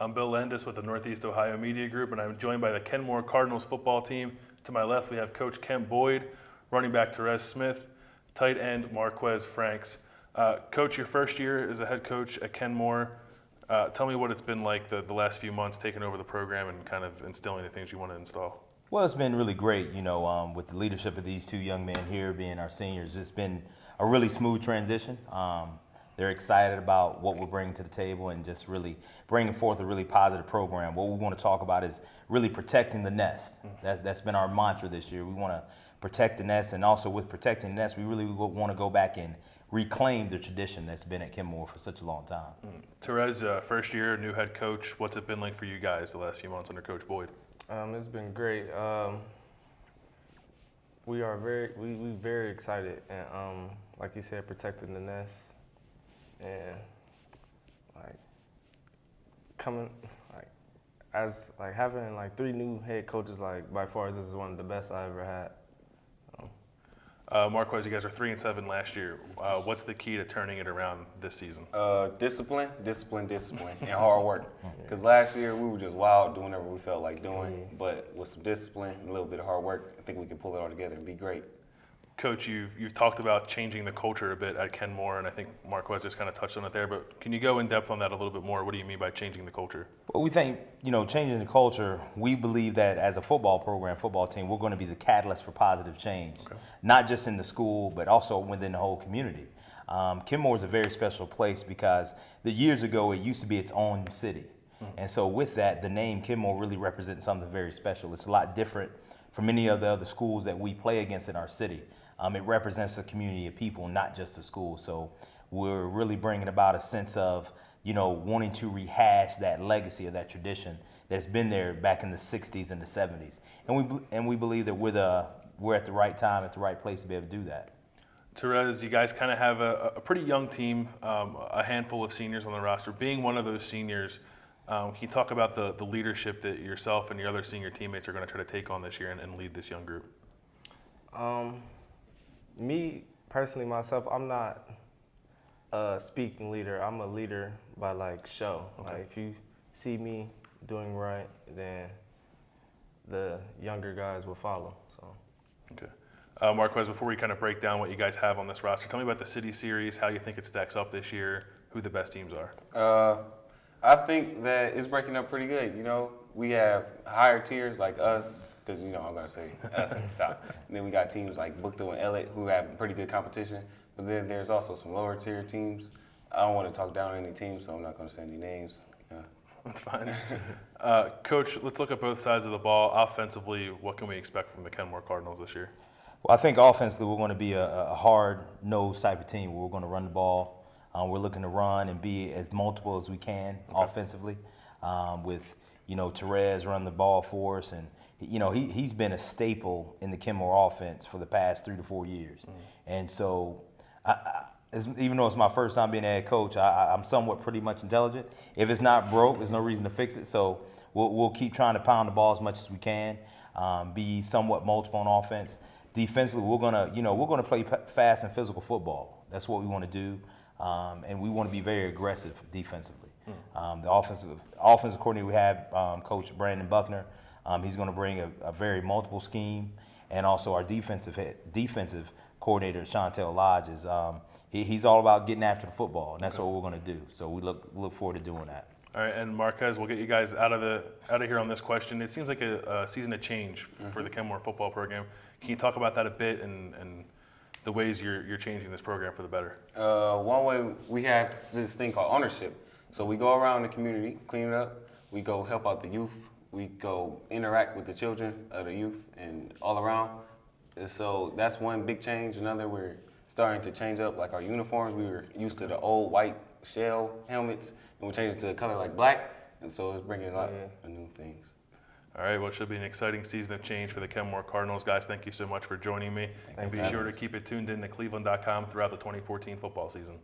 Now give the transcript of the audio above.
I'm Bill Landis with the Northeast Ohio Media Group, and I'm joined by the Kenmore Cardinals football team. To my left, we have Coach Kemp-Boyd, running back Therese Smith, tight end Marquez Franks. Coach, your first year as a head coach at Kenmore. Tell me what it's been like the last few months taking over the program and kind of instilling the things you want to install. Well, it's been really great, with the leadership of these two young men here being our seniors. It's been a really smooth transition. They're excited about what we're bringing to the table and just really bringing forth a really positive program. What we want to talk about is really protecting the nest. That's been our mantra this year. We want to protect the nest, and also with protecting the nest, we really want to go back and reclaim the tradition that's been at Kenmore for such a long time. Therese, first year, new head coach. What's it been like for you guys the last few months under Coach Boyd? It's been great. We very excited, and like you said, protecting the nest, and having three new head coaches. By far, this is one of the best I ever had. Marquez, you guys are 3-7 last year. What's the key to turning it around this season? Discipline, and hard work. Because last year we were just wild, doing whatever we felt like doing. But with some discipline and a little bit of hard work, I think we can pull it all together and be great. Coach, you've talked about changing the culture a bit at Kenmore, and I think Marquez just kind of touched on it there. But can you go in depth on that a little bit more? What do you mean by changing the culture? Well, we think, changing the culture, we believe that as a football program, football team, we're going to be the catalyst for positive change, not just in the school, but also within the whole community. Kenmore is a very special place because years ago it used to be its own city. And so with that, the name Kenmore really represents something very special. It's a lot different from many of the other schools that we play against in our city. It represents a community of people, not just a school. So we're really bringing about a sense of, wanting to rehash that legacy of that tradition that's been there back in the 60s and the 70s. And we believe that we're at the right time, at the right place to be able to do that. Therese, you guys kind of have a pretty young team, a handful of seniors on the roster. Being one of those seniors, can you talk about the leadership that yourself and your other senior teammates are going to try to take on this year and lead this young group? Me, personally, myself, I'm not a speaking leader. I'm a leader by show. Okay. If you see me doing right, then the younger guys will follow. So. Okay. Marquez, before we kind of break down what you guys have on this roster, tell me about the City Series, how you think it stacks up this year, who the best teams are. I think that it's breaking up pretty good. We have higher tiers like us, because I'm going to say us at the top. And then we got teams like Bookto and Elliott who have pretty good competition. But then there's also some lower tier teams. I don't want to talk down any teams, so I'm not going to say any names. That's fine. Coach, let's look at both sides of the ball. Offensively, what can we expect from the Kenmore Cardinals this year? Well, I think offensively we're going to be a hard-nosed type of team. We're going to run the ball. We're looking to run and be as multiple as we can offensively. With Therese running the ball for us, and he's been a staple in the Kenmore offense for the past 3 to 4 years. And so, even though it's my first time being a head coach, I'm somewhat pretty much intelligent. If it's not broke, there's no reason to fix it. So we'll keep trying to pound the ball as much as we can, be somewhat multiple on offense. Defensively, we're gonna play fast and physical football. That's what we want to do, and we want to be very aggressive defensively. The offensive coordinator we have, Coach Brandon Buckner, he's going to bring a very multiple scheme, and also our defensive coordinator, Chantel Lodge, he's all about getting after the football, and that's what we're going to do. So we look forward to doing that. All right, and Marquez, we'll get you guys out of here on this question. It seems like a season of change for the Kenmore football program. Can you talk about that a bit and the ways you're changing this program for the better? One way, we have this thing called ownership. So we go around the community, clean it up. We go help out the youth. We go interact with the children of the youth and all around. And so that's one big change. Another, we're starting to change up our uniforms. We were used to the old white shell helmets, and we're changing to a color like black. And so it's bringing a lot of new things. All right, well, it should be an exciting season of change for the Kenmore Cardinals. Guys, thank you so much for joining me. And be sure to keep it tuned in to cleveland.com throughout the 2014 football season.